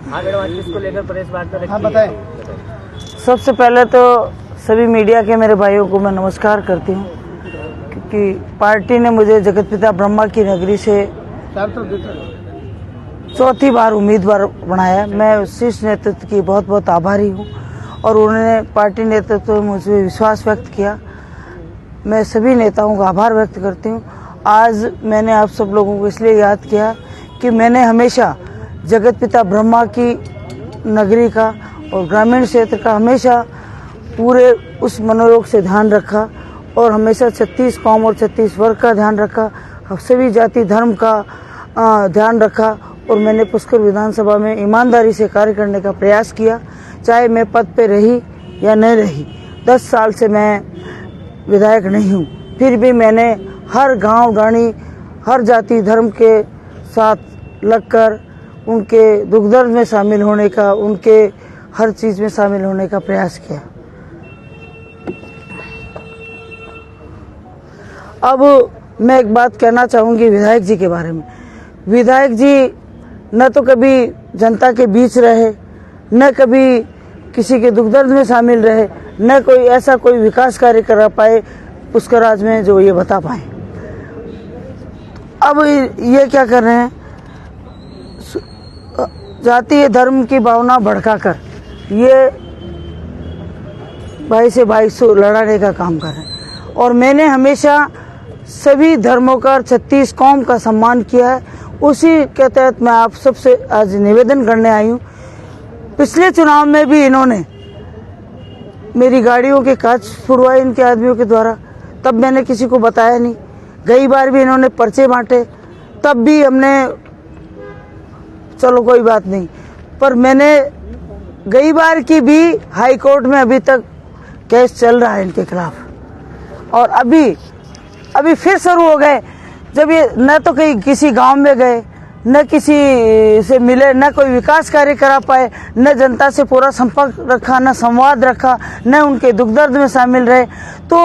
हाँ मैडम, आज किसको लेकर प्रेस वार्ता रखी? हाँ बताएं। सबसे पहले तो सभी मीडिया के मेरे भाइयों को मैं नमस्कार करती हूँ, क्योंकि पार्टी ने मुझे जगतपिता ब्रह्मा की नगरी से चौथी बार उम्मीदवार बनाया। मैं शीर्ष नेतृत्व की बहुत बहुत आभारी हूँ और उन्होंने पार्टी नेतृत्व में मुझे विश्वास व्यक्त किया। मैं सभी नेताओं का आभार व्यक्त करती हूँ। आज मैंने आप सब लोगों को इसलिए याद किया कि मैंने हमेशा जगतपिता ब्रह्मा की नगरी का और ग्रामीण क्षेत्र का हमेशा पूरे उस मनोयोग से ध्यान रखा और हमेशा 36 कौम और 36 वर्ग का ध्यान रखा, सभी जाति धर्म का ध्यान रखा और मैंने पुष्कर विधानसभा में ईमानदारी से कार्य करने का प्रयास किया। चाहे मैं पद पे रही या नहीं रही, 10 साल से मैं विधायक नहीं हूँ, फिर भी मैंने हर गांव डाणी हर जाति धर्म के साथ लगकर उनके दुख दर्द में शामिल होने का, उनके हर चीज़ में शामिल होने का प्रयास किया। अब मैं एक बात कहना चाहूँगी विधायक जी के बारे में। विधायक जी न तो कभी जनता के बीच रहे, न कभी किसी के दुख दर्द में शामिल रहे, न कोई ऐसा कोई विकास कार्य करा पाए पुष्कराज में जो ये बता पाए। अब ये क्या कर रहे हैं, जातीय धर्म की भावना भड़काकर ये भाई से भाई से लड़ाने का काम कर रहे हैं। और मैंने हमेशा सभी धर्मों का 36 कौम का सम्मान किया है। उसी के तहत मैं आप सबसे आज निवेदन करने आई हूँ। पिछले चुनाव में भी इन्होंने मेरी गाड़ियों के कांच फुड़वाए इनके आदमियों के द्वारा, तब मैंने किसी को बताया नहीं। कई बार भी इन्होंने पर्चे बांटे, तब भी हमने चलो कोई बात नहीं, पर मैंने कई बार की भी हाई कोर्ट में अभी तक केस चल रहा है इनके खिलाफ। और अभी फिर शुरू हो गए, जब ये न तो कहीं किसी गांव में गए, न किसी से मिले, न कोई विकास कार्य करा पाए, न जनता से पूरा संपर्क रखा, न संवाद रखा, न उनके दुख दर्द में शामिल रहे। तो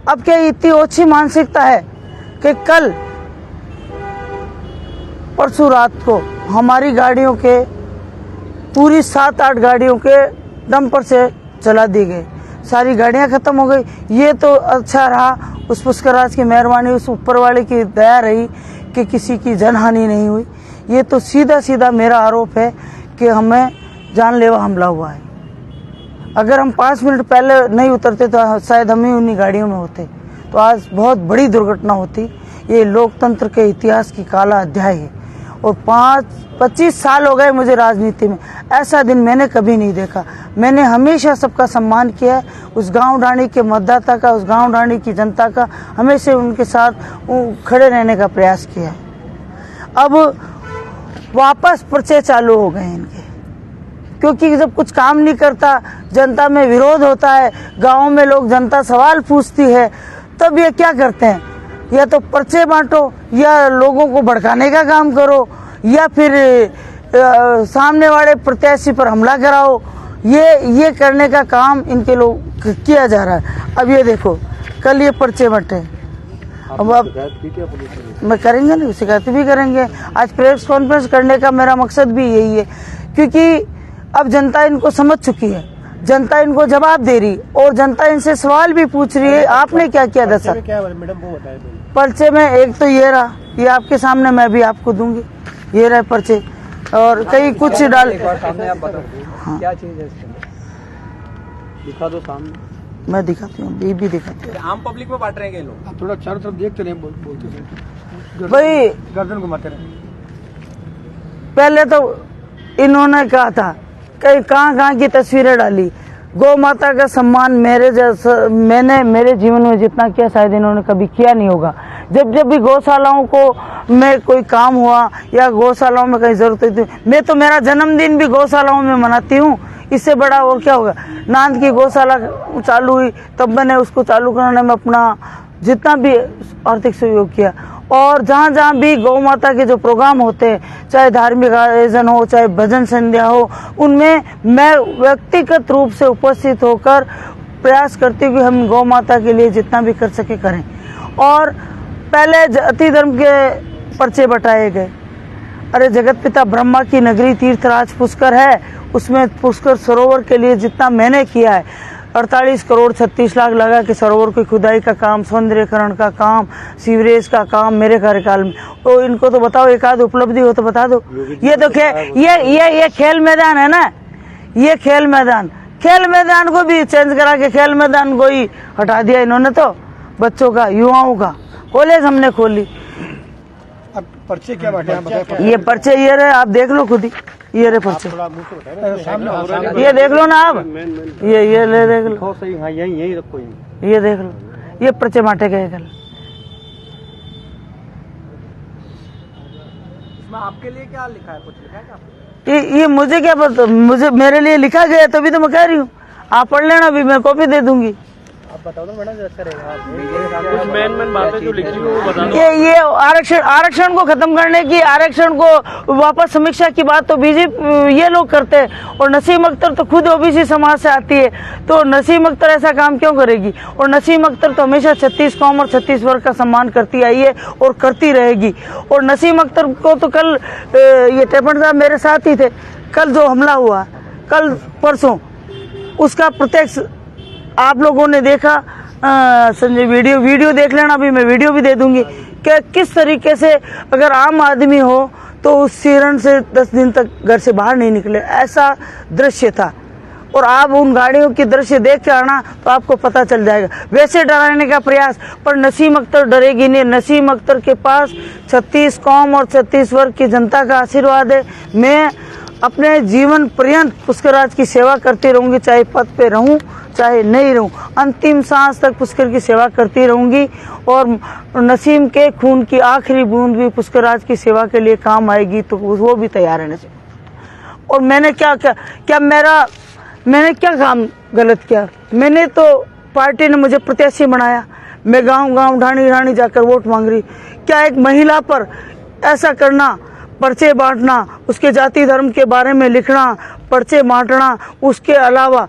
अब क्या इतनी ओछी मानसिकता है कि कल परसों रात को हमारी गाड़ियों के पूरी 7-8 गाड़ियों के डंपर से चला दी गई, सारी गाड़ियां खत्म हो गई। ये तो अच्छा रहा, उस पुष्कराज की मेहरबानी, उस ऊपर वाले की दया रही कि किसी की जनहानि नहीं हुई। ये तो सीधा सीधा मेरा आरोप है कि हमें जानलेवा हमला हुआ है। अगर हम 5 मिनट पहले नहीं उतरते तो शायद हम ही उन्हीं गाड़ियों में होते, तो आज बहुत बड़ी दुर्घटना होती। ये लोकतंत्र के इतिहास की काला अध्याय है और 25 साल हो गए मुझे राजनीति में, ऐसा दिन मैंने कभी नहीं देखा। मैंने हमेशा सबका सम्मान किया है, उस गांव डाणी के मतदाता का, उस गांव डाणी की जनता का हमेशा उनके साथ खड़े रहने का प्रयास किया है। अब वापस पर्चे चालू हो गए इनके, क्योंकि जब कुछ काम नहीं करता, जनता में विरोध होता है, गाँव में लोग जनता सवाल पूछती है, तब ये क्या करते हैं, या तो पर्चे बांटो, या लोगों को भड़काने का काम करो, या फिर सामने वाले प्रत्याशी पर हमला कराओ। ये करने का काम इनके लोग किया जा रहा है। अब ये देखो, कल ये पर्चे बंटे, अब मैं करेंगे ना, शिकायत भी करेंगे। आज प्रेस कॉन्फ्रेंस करने का मेरा मकसद भी यही है, क्योंकि अब जनता इनको समझ चुकी है, जनता इनको जवाब दे रही और जनता इनसे सवाल भी पूछ रही है, आपने क्या किया 10 साल। पर्चे में एक तो ये रहा, ये आपके सामने, मैं भी आपको दूंगी, ये रहे पर्चे, और कई कुछ डाल। हाँ, क्या चीज है इसके अंदर? दिखा दो सामने। मैं दिखाती हूँ, भी दिखाती हूँ। आम पब्लिक में बांट रहे हैं लोग। आप थोड़ा चारों तरफ देखते रहे, बोलते भाई गर्दन घुमाते रहे। पहले तो इन्होंने कहा था, कई कहाँ की तस्वीरें डाली। गौ माता का सम्मान मैंने मेरे जीवन में जितना किया शायद इन्होंने कभी किया नहीं होगा। जब भी गौशालाओं को में कोई काम हुआ या गौशालाओं में कहीं जरूरत होती, मैं तो मेरा जन्मदिन भी गौशालाओं में मनाती हूँ, इससे बड़ा और क्या होगा। नांद की गौशाला चालू हुई, तब मैंने उसको चालू कराने में अपना जितना भी आर्थिक सहयोग किया। और जहाँ भी गौ माता के जो प्रोग्राम होते हैं, चाहे धार्मिक आयोजन हो, चाहे भजन संध्या हो, उनमें मैं व्यक्तिगत रूप से उपस्थित होकर प्रयास करती हूँ कि हम गौ माता के लिए जितना भी कर सके करें। और पहले जाति धर्म के पर्चे बटाए गए, अरे जगत पिता ब्रह्मा की नगरी तीर्थराज पुष्कर है, उसमें पुष्कर सरोवर के लिए जितना मैंने किया है 48 करोड़ 36 लाख लगा कि सरोवर की खुदाई का काम, सौंदर्यकरण का काम, सीवरेज का काम मेरे कार्यकाल में। तो इनको तो बताओ, एक आध उपलब्धि हो तो बता दो। ये तो ये खेल मैदान है ना, ये खेल मैदान को भी चेंज करा के खेल मैदान को ही हटा दिया इन्होंने। तो बच्चों का, युवाओं का कॉलेज हमने खोली। अब पर्चे क्या बांटे आप बताएं। ये पर्चे ये रहे, आप देख लो खुद ही, ये रहे पर्चे, ये देख लो ना आप, ये ले देख लो, सही। हाँ यही रखो, ये देख लो, ये पर्चे बांटे गए कल। आपके लिए क्या लिखा है, कुछ लिखा है क्या? ये मुझे क्या पता, मुझे मेरे लिए लिखा गया तभी तो मैं कह रही हूँ। आप पढ़ लेना, अभी मैं कॉपी दे दूंगी। आप बताओ तो मैडम, अच्छा रहेगा। कुछ मेन बातें जो लिखी हुई वो बता दो। ये आरक्षण को खत्म करने की, आरक्षण को वापस समीक्षा की बात तो बीजेपी ये लोग करते हैं। और नसीम अख्तर तो खुद ओबीसी समाज से आती है, तो नसीम अख्तर ऐसा काम क्यों करेगी? और नसीम अख्तर तो हमेशा 36 कौम और 36 वर्ग का सम्मान करती आई है और करती रहेगी। और नसीम अख्तर को तो कल ये टेपन साहब मेरे साथ ही थे, कल जो हमला हुआ कल परसों, उसका प्रत्यक्ष आप लोगों ने देखा। संजय वीडियो देख लेना, अभी मैं वीडियो भी दे दूंगी कि किस तरीके से अगर आम आदमी हो तो उस सिरण से 10 दिन तक घर से बाहर नहीं निकले, ऐसा दृश्य था। और आप उन गाड़ियों की दृश्य देख के आना तो आपको पता चल जाएगा। वैसे डराने का प्रयास, पर नसीम अख्तर डरेगी नहीं। नसीम अख्तर के पास 36 कौम और 36 वर्ग की जनता का आशीर्वाद है। मैं अपने जीवन पर्यंत पुष्कराज की सेवा करती रहूंगी, चाहे पद पे रहूं चाहे नहीं रहूं, अंतिम सांस तक पुष्कर की सेवा करती रहूंगी। और नसीम के खून की आखिरी बूंद भी पुष्कराज की सेवा के लिए काम आएगी, तो वो भी तैयार है नसीम। और मैंने मैंने क्या काम गलत किया? मैंने तो, पार्टी ने मुझे प्रत्याशी बनाया, मैं गांव ढाणी जाकर वोट मांग रही। क्या एक महिला पर ऐसा करना, पर्चे बांटना, उसके जाति धर्म के बारे में लिखना, पर्चे बांटना, उसके अलावा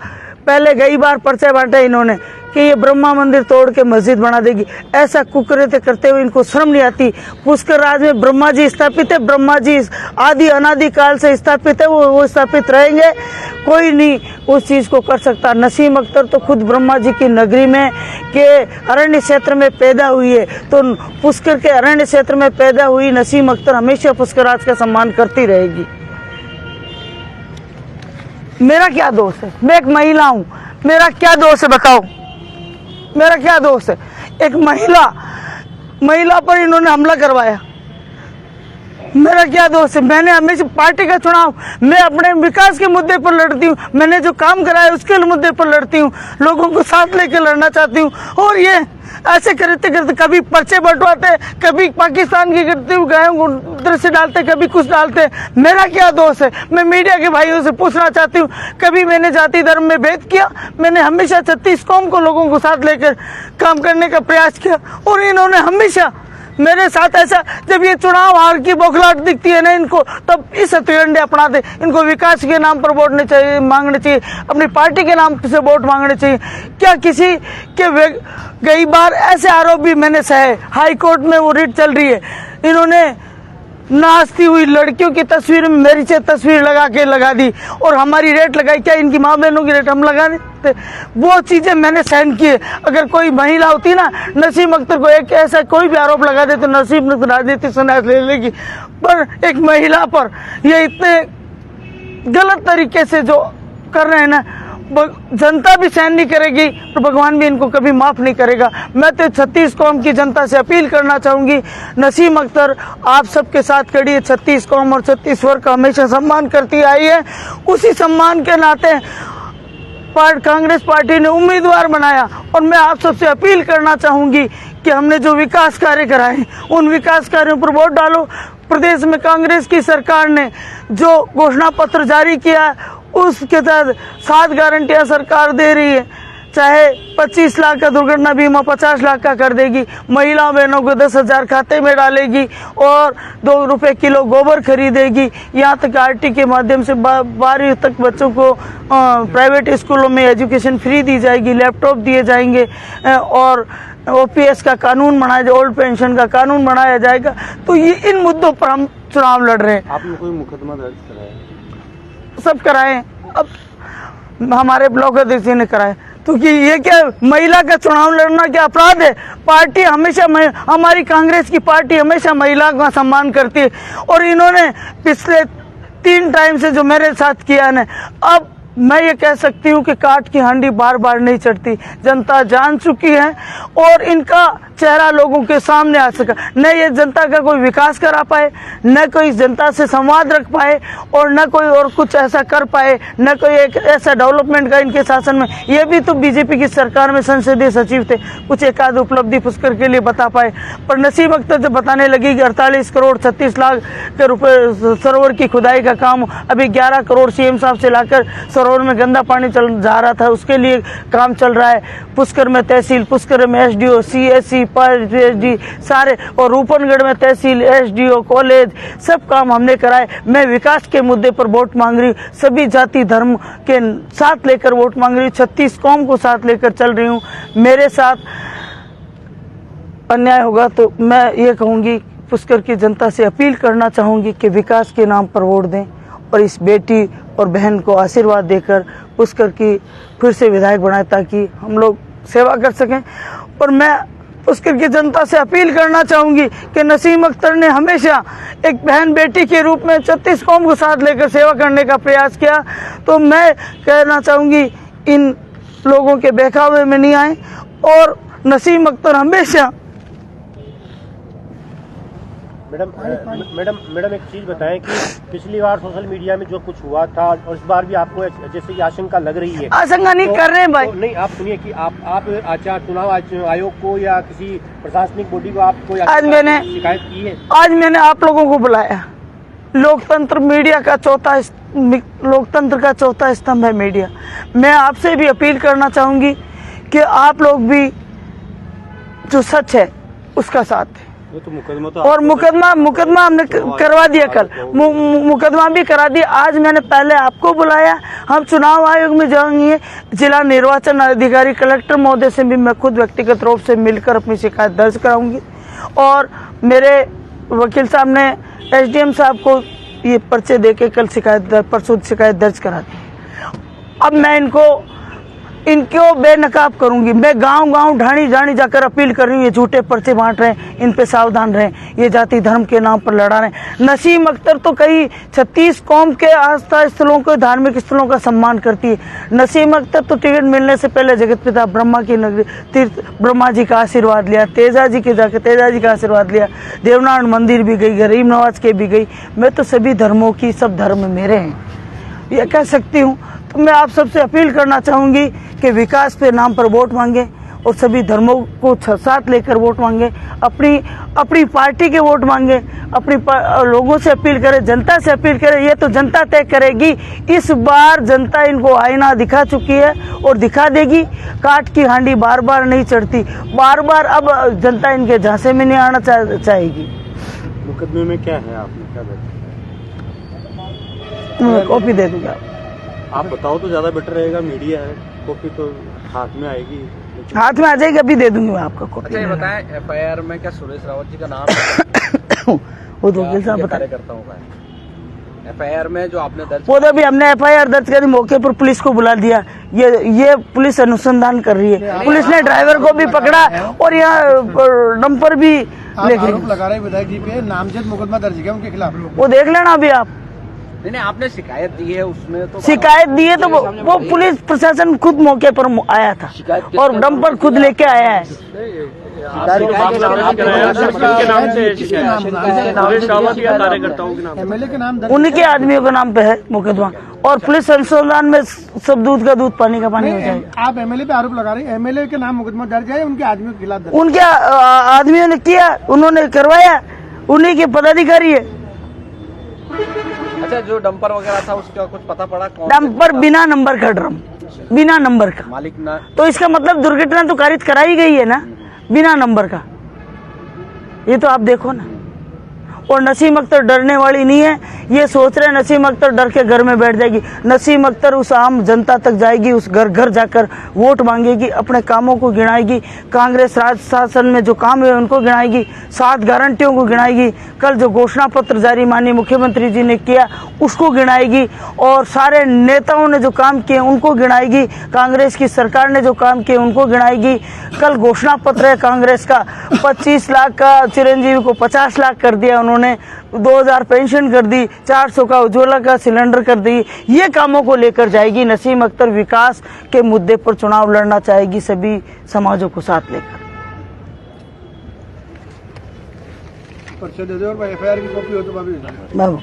पहले कई बार पर्चे बांटे इन्होंने कि ये ब्रह्मा मंदिर तोड़ के मस्जिद बना देगी। ऐसा कुकृत्य करते हुए इनको शर्म नहीं आती। पुष्कर राज में ब्रह्मा जी स्थापित है, ब्रह्मा जी आदि अनादि काल से स्थापित है, वो स्थापित रहेंगे, कोई नहीं उस चीज को कर सकता। नसीम अख्तर तो खुद ब्रह्मा जी की नगरी में के अरण्य क्षेत्र में पैदा हुई है, तो पुष्कर के अरण्य क्षेत्र में पैदा हुई नसीम अख्तर हमेशा पुष्कर राज का सम्मान करती रहेगी। मेरा क्या दोष है? मैं एक महिला हूं, मेरा क्या दोष है बताओ? मेरा क्या दोष है? एक महिला पर इन्होंने हमला करवाया, मेरा क्या दोष है? मैंने हमेशा पार्टी का चुनाव, मैं अपने विकास के मुद्दे पर लड़ती हूँ, मैंने जो काम कराया उसके मुद्दे पर लड़ती हूँ, लोगों को साथ लेकर लड़ना चाहती हूँ। और ये ऐसे करते करते कभी पर्चे बंटवाते, कभी पाकिस्तान की करते हुए गायों को दृश्य डालते, कभी कुछ डालते। मेरा क्या दोष है? मैं मीडिया के भाइयों से पूछना चाहती हूँ, कभी मैंने जाति धर्म में भेद किया? मैंने हमेशा 36 कौम को लोगों को साथ लेकर काम करने का प्रयास किया। और इन्होंने हमेशा मेरे साथ ऐसा, जब ये चुनाव हार की बौखलाहट दिखती है ना इनको, तब इस हथकंडे अपनाते। इनको विकास के नाम पर वोट मांगने चाहिए, अपनी पार्टी के नाम से वोट मांगने चाहिए। क्या किसी के कई बार ऐसे आरोप भी मैंने सहे, हाई कोर्ट में वो रिट चल रही है, इन्होंने नाचती हुई लड़कियों की तस्वीर में मेरी से तस्वीर लगा दी और हमारी रेट लगाई। क्या इनकी माँ बहनों की रेट हम लगा देते? वो चीजें मैंने सहन की है। अगर कोई महिला होती ना, नसीम अख्तर को एक ऐसा कोई भी आरोप लगा दे तो नसीम अख्तर राजनीतिक संन्यास ले लेगी, पर एक महिला पर ये इतने गलत तरीके से जो कर रहे हैं ना, जनता भी सहन नहीं करेगी तो भगवान भी इनको कभी माफ नहीं करेगा। मैं तो 36 कौम की जनता से अपील करना चाहूंगी, नसीम अख्तर आप सबके साथ खड़ी है, 36 कौम और 36 वर्ग का हमेशा सम्मान करती आई है। उसी सम्मान के नाते कांग्रेस पार्टी ने उम्मीदवार बनाया और मैं आप सबसे अपील करना चाहूंगी कि हमने जो विकास कार्य कराए उन विकास कार्यों पर वोट डालो। प्रदेश में कांग्रेस की सरकार ने जो घोषणा पत्र जारी किया उसके तहत 7 गारंटियां सरकार दे रही है, चाहे 25 लाख का दुर्घटना बीमा 50 लाख का कर देगी, महिला बहनों को 10,000 खाते में डालेगी और 2 रुपए किलो गोबर खरीदेगी। यहाँ तक आरटी के माध्यम से 12वीं तक बच्चों को प्राइवेट स्कूलों में एजुकेशन फ्री दी जाएगी, लैपटॉप दिए जाएंगे और ओपीएस का कानून बनाया जाए, ओल्ड पेंशन का कानून बनाया जाएगा। तो ये इन मुद्दों पर हम चुनाव लड़ रहे हैं। आपने कोई मुकदमा दर्ज कराया? सब कराए, अब हमारे ब्लॉक अध्यक्ष ने कराए। तो कि ये क्या महिला का चुनाव लड़ना क्या अपराध है? पार्टी हमेशा हमारी कांग्रेस की पार्टी हमेशा महिला का सम्मान करती है और इन्होंने पिछले 3 टाइम से जो मेरे साथ किया है, अब मैं ये कह सकती हूँ कि काट की हांडी बार बार नहीं चढ़ती। जनता जान चुकी है और इनका चेहरा लोगों के सामने आ सका। न ये जनता का कोई विकास करा पाए, न कोई जनता से संवाद रख पाए और न कोई और कुछ ऐसा कर पाए, न कोई एक ऐसा डेवलपमेंट का इनके शासन में। ये भी तो बीजेपी की सरकार में संसदीय सचिव थे, कुछ एक आध उपलब्धि पुष्कर के लिए बता पाए। पर नसीब अख्तर जब बताने लगी कि 48 करोड़ 36 लाख के रुपए सरोवर की खुदाई का काम, अभी 11 करोड़ सीएम साहब से लाकर सरोवर में गंदा पानी चल जा रहा था, उसके लिए काम चल रहा है। पुष्कर में तहसील, पुष्कर में एसडीओ, सीएससी, पीएचडी सारे, और रूपनगढ़ में तहसील, एसडीओ, कॉलेज, सब काम हमने कराए। मैं विकास के मुद्दे पर वोट मांग रही हूँ, सभी जाति धर्म के साथ लेकर वोट मांग रही हूँ, 36 कौम को साथ लेकर चल रही हूँ। मेरे साथ अन्याय होगा तो मैं ये कहूँगी, पुष्कर की जनता से अपील करना चाहूँगी कि विकास के नाम पर वोट दें और इस बेटी और बहन को आशीर्वाद देकर पुष्कर की फिर से विधायक बनाए ताकि हम लोग सेवा कर सकें। और मैं पुष्कर की जनता से अपील करना चाहूँगी कि नसीम अख्तर ने हमेशा एक बहन बेटी के रूप में 36 कौम को साथ लेकर सेवा करने का प्रयास किया। तो मैं कहना चाहूँगी इन लोगों के बहकावे में नहीं आए और नसीम अख्तर हमेशा। मैडम एक चीज बताएं कि पिछली बार सोशल मीडिया में जो कुछ हुआ था और इस बार भी आपको जैसे कि आशंका लग रही है। आशंका नहीं कर रहे हैं भाई। तो नहीं, आप सुनिए कि आप चुनाव आयोग को या किसी प्रशासनिक बॉडी को आप कोई आज मैंने शिकायत की है? आज मैंने आप लोगों को बुलाया। लोकतंत्र मीडिया का लोकतंत्र का चौथा स्तंभ है मीडिया। मैं आपसे भी अपील करना चाहूंगी कि आप लोग भी जो सच है उसका साथ दें। तो मुकदमा तो और मुकदमा हमने करवा दिया, कल मुकदमा भी करा दिया। आज मैंने पहले आपको बुलाया, हम चुनाव आयोग में जाएंगे, जिला निर्वाचन अधिकारी कलेक्टर महोदय से भी मैं खुद व्यक्तिगत रूप से मिलकर अपनी शिकायत दर्ज कराऊंगी और मेरे वकील साहब ने एसडीएम साहब को ये पर्चे देके कल परसों शिकायत दर्ज करा दी। अब मैं इनको बेनकाब करूंगी। मैं गांव ढाणी जाकर अपील कर रही हूँ, ये झूठे पर्चे बांट रहे हैं, इन पे सावधान रहें, ये जाति धर्म के नाम पर लड़ा रहे हैं। नसीम अख्तर तो कई 36 कौम के आस्था स्थलों को, धार्मिक स्थलों का सम्मान करती है। नसीम अख्तर तो टिकट मिलने से पहले जगत पिता ब्रह्मा की नगरी तीर्थ ब्रह्मा जी का आशीर्वाद लिया, तेजा जी का आशीर्वाद लिया, देवनारायण मंदिर भी गई, गरीब नवाज के भी गई। मैं तो सभी धर्मों की, सब धर्म मेरे हैं, ये कह सकती हूँ। तो मैं आप सबसे अपील करना चाहूंगी कि विकास के नाम पर वोट मांगे और सभी धर्मों को साथ लेकर वोट मांगे, अपनी पार्टी के वोट मांगे, लोगों से अपील करें, जनता से अपील करें। ये तो जनता तय करेगी। इस बार जनता इनको आईना दिखा चुकी है और दिखा देगी। काट की हांडी बार बार नहीं चढ़ती, बार बार अब जनता इनके झांसे में नहीं आना चाहेगी। मुकदमे में क्या है, आपने क्या मैं कॉपी दे दूंगा, आप बताओ तो ज्यादा बेटर रहेगा। मीडिया है, कॉपी तो हाथ में आएगी, हाथ में आ जाएगी, अभी दे दूंगी मैं आपका कॉपी। अच्छा, ये बताएं, एफआईआर में क्या सुरेश रावत जी का नाम है? वो तो वकील साहब बता। एफआईआर में जो आपने दर्ज, वो तो अभी हमने एफआईआर दर्ज करी, मौके पर पुलिस को बुला दिया। ये पुलिस अनुसंधान कर रही है। पुलिस ने ड्राइवर को भी पकड़ा और यहाँ डंपर भी आरोप लगा रहे विधायक जी पे, नामजद मुकदमा दर्ज किया उनके खिलाफ। वो देख लेना अभी आप। नहीं, आपने शिकायत दी है, उसमें तो शिकायत दी है तो वो पुलिस प्रशासन खुद मौके पर आया था और डंपर खुद लेके आया है। एमएलए के नाम, उनके आदमियों के नाम पे है मुकदमा और पुलिस अनुसंधान में सब दूध का दूध पानी का पानी हो जाएगा। आप एमएलए पे आरोप लगा रहे हैं, एमएलए के नाम मुकदमा दर्ज है, उनके आदमियों के खिलाफ? उनके आदमियों ने किया, उन्होंने करवाया, उन्हीं के पदाधिकारी है। अच्छा, जो डंपर वगैरह था उसका कुछ पता पड़ा? कौन डंपर बिना नंबर का ड्रम, बिना नंबर का मालिक ना, तो इसका मतलब दुर्घटना तो कारित कराई गई है ना, बिना नंबर का। ये तो आप देखो ना, और नसीम अख्तर डरने वाली नहीं है। ये सोच रहे नसीम अख्तर डर के घर में बैठ जाएगी। नसीम अख्तर उस आम जनता तक जाएगी, उस घर घर जाकर वोट मांगेगी, अपने कामों को गिनाएगी, कांग्रेस राज शासन में जो काम है उनको गिनाएगी, 7 गारंटियों को गिनाएगी, कल जो घोषणा पत्र जारी माननीय मुख्यमंत्री जी ने किया उसको गिनाएगी, और सारे नेताओं ने जो काम किए उनको गिनाएगी, कांग्रेस की सरकार ने जो काम किए उनको गिनाएगी। कल घोषणा पत्र है कांग्रेस का, 25 लाख का चिरंजीवी को 50 लाख कर दिया उन्होंने, 2000 पेंशन कर दी, 400 का उज्ज्वला का सिलेंडर कर दी। ये कामों को लेकर जाएगी नसीम अख्तर। विकास के मुद्दे पर चुनाव लड़ना चाहेगी, सभी समाजों को साथ लेकर। पर्चा दे दो और FIR की कॉपी हो तो भाभी बाबू।